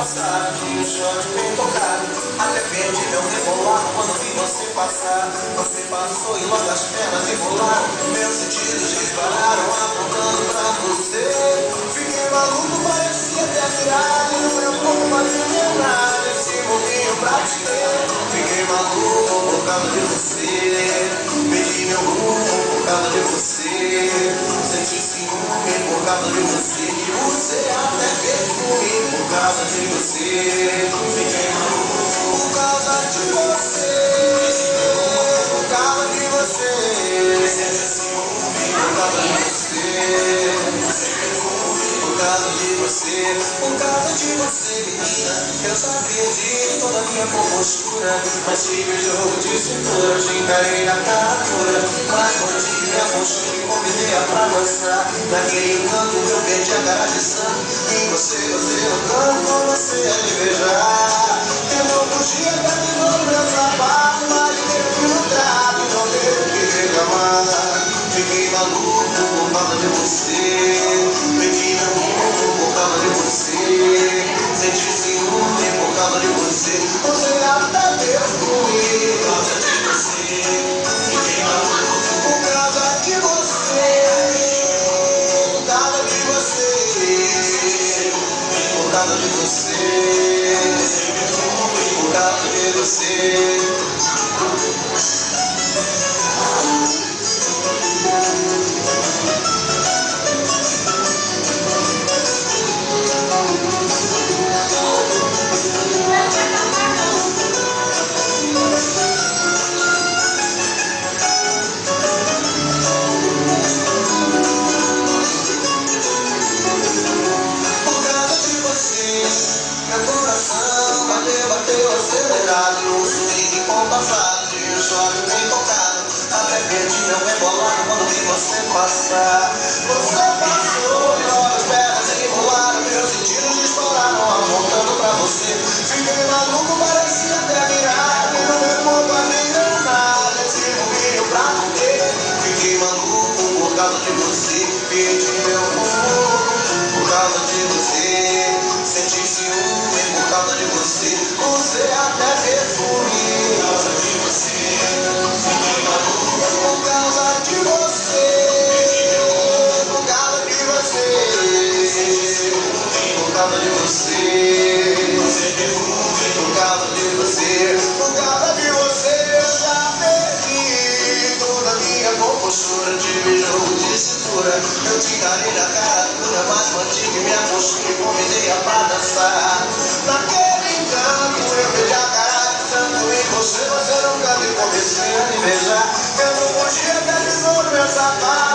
passar, vi o chão bem tocado. Até perdi meu rebolado quando vi você passar. Você passou e logo as pernas embolaram. Meus sentidos dispararam apontando pra você. Fiquei maluco, parecia até virado. E no meu corpo bateu nada. Esse movinho pra te ter. Fiquei maluco por causa de você. Perdi meu rumo por causa de você. Senti ciúme por causa de você. E você até perfume por causa de você. Fiquei maluco por causa de você. Por causa de você. Senti ciúme por causa de você. Por causa de você, por causa de você, menina. Eu sabia de toda a minha compostura, mas tive o jogo de cintura. Te encarei na cara dura, mas mantive minha postura e convidei-a pra dançar. Naquele encanto eu perdi a cara de santo. Em você no canto, com você a me beijar. Eu não podia dar de novo meu sapato, mas teve no trato, não teve o que reclamar. Fiquei maluco por causa de você. Perdi meu mundo por causa de você. Senti ciúme por causa de você. Você até perfume por causa de você. Fiquei maluco por causa de você. Por causa de você. Por causa de você. Por causa de você. Meu coração bateu acelerado. No swing compassado de um choque bem tocado. Até perdi meu rebolado quando vi você passar. Você passou e logo as pernas embolaram. Meus sentidos dispararam apontando pra você. Fiquei maluco, parecia até virado. E no meu corpo havia nada. Esse movinho pra te ter. Fiquei maluco por causa de você. Perdi meu rumo por causa de você. Senti ciúme por causa de você. Você até perfume por causa de você. Fiquei maluco por causa de você. Por causa de você. Senti ciúme por causa de você. Por causa de você. Por causa de você eu já perdi toda a minha compostura. Tive jogo de cintura. Eu te encarei na cara dura, mas mantive minha postura e convidei-a pra dançar. Naquele encanto eu perdi a cara de santo. E você nunca me comecei a me beijar. Eu não podia ter de novo meu sapato.